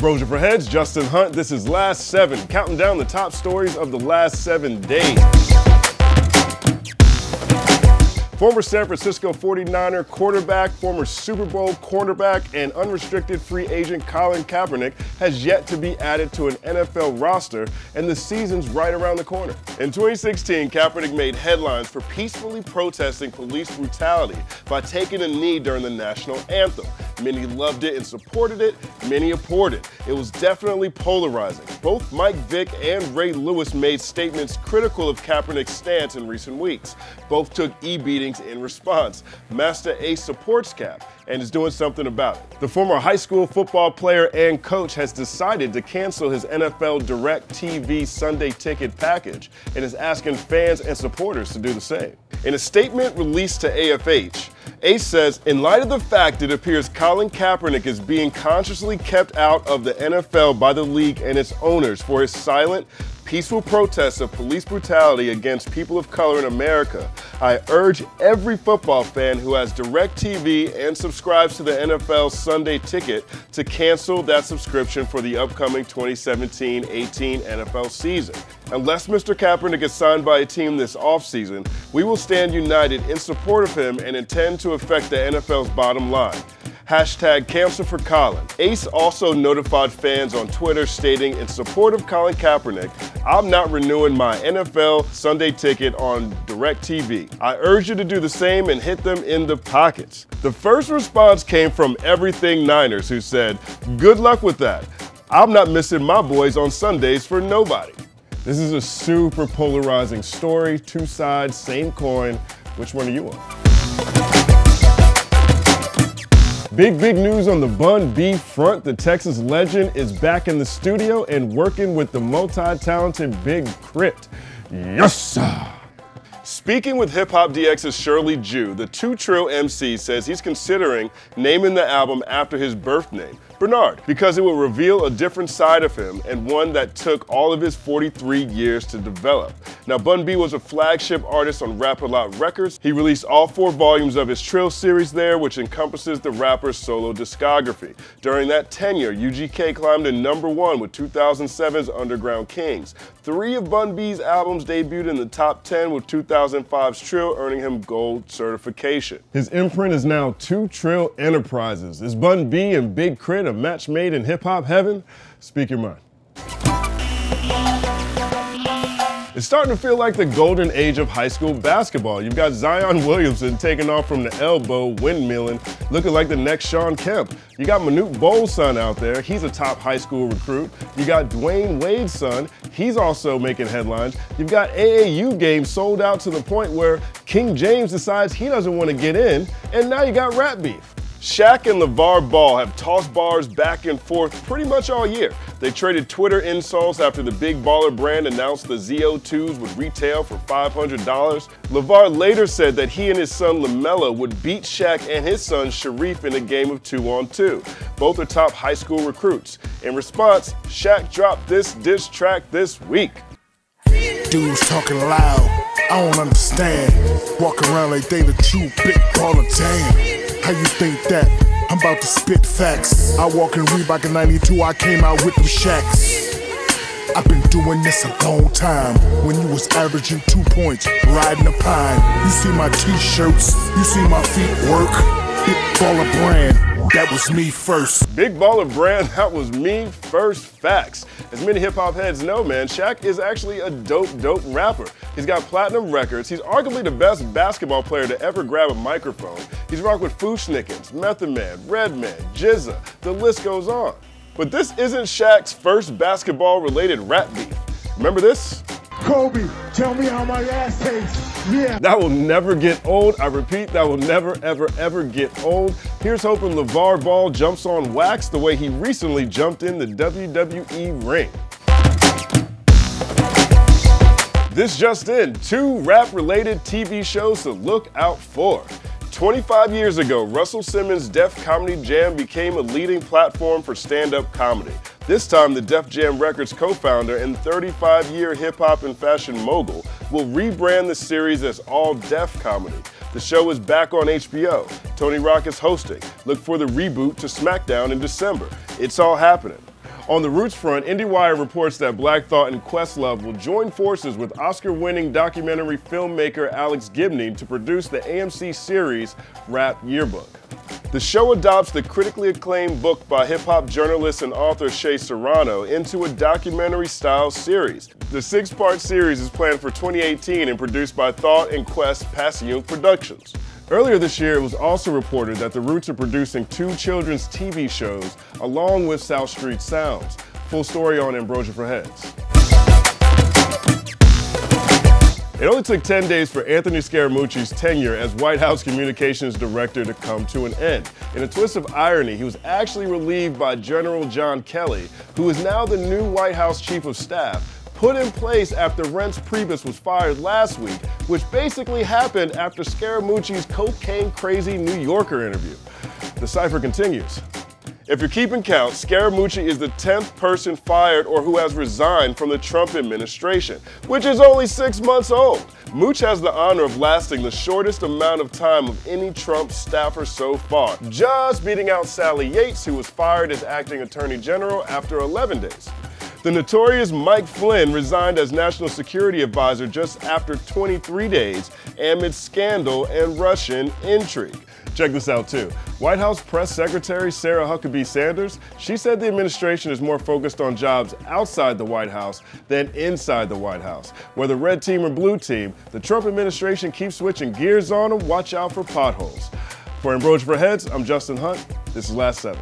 Ambrosia for Heads, Justin Hunt. This is Last 7, counting down the top stories of the last 7 days. Former San Francisco 49er quarterback, former Super Bowl cornerback, and unrestricted free agent Colin Kaepernick has yet to be added to an NFL roster, and the season's right around the corner. In 2016, Kaepernick made headlines for peacefully protesting police brutality by taking a knee during the national anthem. Many loved it and supported it, many abhorred it. It was definitely polarizing. Both Mike Vick and Ray Lewis made statements critical of Kaepernick's stance in recent weeks. Both took e-beatings in response. Masta Ace supports Cap and is doing something about it. The former high school football player and coach has decided to cancel his NFL Direct TV Sunday ticket package and is asking fans and supporters to do the same. In a statement released to AFH, Ace says, in light of the fact it appears Colin Kaepernick is being consciously kept out of the NFL by the league and its owners for his silent, peaceful protests of police brutality against people of color in America, I urge every football fan who has DirecTV and subscribes to the NFL Sunday ticket to cancel that subscription for the upcoming 2017-18 NFL season. Unless Mr. Kaepernick is signed by a team this offseason, we will stand united in support of him and intend to affect the NFL's bottom line. Hashtag cancel for Colin. Ace also notified fans on Twitter stating, in support of Colin Kaepernick, I'm not renewing my NFL Sunday ticket on DirecTV. I urge you to do the same and hit them in the pockets. The first response came from Everything Niners, who said, good luck with that. I'm not missing my boys on Sundays for nobody. This is a super polarizing story, two sides, same coin. Which one are you on? Big news on the Bun B front. The Texas legend is back in the studio and working with the multi-talented Big K.R.I.T. Yes, sir. Speaking with Hip Hop DX's Shirley Jew, the 2 Trill MC says he's considering naming the album after his birth name, Bernard, because it will reveal a different side of him and one that took all of his 43 years to develop. Now, Bun B was a flagship artist on Rap-A-Lot Records. He released all 4 volumes of his Trill series there, which encompasses the rapper's solo discography. During that tenure, UGK climbed to #1 with 2007's Underground Kings. 3 of Bun B's albums debuted in the top 10, with 2005's Trill earning him gold certification. His imprint is now 2 Trill Enterprises. Is Bun B and Big K.R.I.T a match made in hip-hop heaven? Speak your mind. It's starting to feel like the golden age of high school basketball. You've got Zion Williamson taking off from the elbow, windmilling, looking like the next Shawn Kemp. You got Manute Bol's son out there. He's a top high school recruit. You got Dwayne Wade's son. He's also making headlines. You've got AAU games sold out to the point where King James decides he doesn't want to get in, and now you got rap beef. Shaq and LaVar Ball have tossed bars back and forth pretty much all year. They traded Twitter insults after the Big Baller brand announced the ZO2s would retail for $500. LaVar later said that he and his son LaMelo would beat Shaq and his son Sharif in a game of 2-on-2. Both are top high school recruits. In response, Shaq dropped this diss track this week. Dudes talking loud, I don't understand. Walk around like they the true big baller, damn. How you think that? I'm about to spit facts. I walk in Reebok in 92, I came out with them Shaqs. I've been doing this a long time. When you was averaging 2 points, riding a pine. You see my t-shirts, you see my feet work. Big Baller brand, that was me first. Big Baller brand, that was me first. Facts. As many hip hop heads know, man, Shaq is actually a dope rapper. He's got platinum records. He's arguably the best basketball player to ever grab a microphone. He's rocked with Fu-Schnickens, Method Man, Redman, Jizza. The list goes on. But this isn't Shaq's first basketball-related rap beef. Remember this? Kobe, tell me how my ass tastes. Yeah. That will never get old. I repeat, that will never, ever get old. Here's hoping LaVar Ball jumps on wax the way he recently jumped in the WWE ring. This just in, 2 rap-related TV shows to look out for. 25 years ago, Russell Simmons' Def Comedy Jam became a leading platform for stand-up comedy. This time, the Def Jam Records co-founder and 35-year hip-hop and fashion mogul will rebrand the series as All Def Comedy. The show is back on HBO. Tony Rock is hosting. Look for the reboot to SmackDown in December. It's all happening. On the Roots front, IndieWire reports that Black Thought and Questlove will join forces with Oscar-winning documentary filmmaker Alex Gibney to produce the AMC series Rap Yearbook. The show adopts the critically acclaimed book by hip-hop journalist and author Shea Serrano into a documentary-style series. The 6-part series is planned for 2018 and produced by Thought and Quest Passion Productions. Earlier this year, it was also reported that the Roots are producing 2 children's TV shows along with South Street Sounds. Full story on Ambrosia for Heads. It only took 10 days for Anthony Scaramucci's tenure as White House Communications Director to come to an end. In a twist of irony, he was actually relieved by General John Kelly, who is now the new White House Chief of Staff, put in place after Reince Priebus was fired last week, which basically happened after Scaramucci's cocaine-crazy New Yorker interview. The cipher continues. If you're keeping count, Scaramucci is the 10th person fired or who has resigned from the Trump administration, which is only 6 months old. Mooch has the honor of lasting the shortest amount of time of any Trump staffer so far, just beating out Sally Yates, who was fired as acting Attorney General after 11 days. The notorious Mike Flynn resigned as National Security Advisor just after 23 days amid scandal and Russian intrigue. Check this out too. White House Press Secretary Sarah Huckabee Sanders, she said the administration is more focused on jobs outside the White House than inside the White House. Whether red team or blue team, the Trump administration keeps switching gears on them. Watch out for potholes. For Ambrosia for Heads, I'm Justin Hunt. This is Last 7.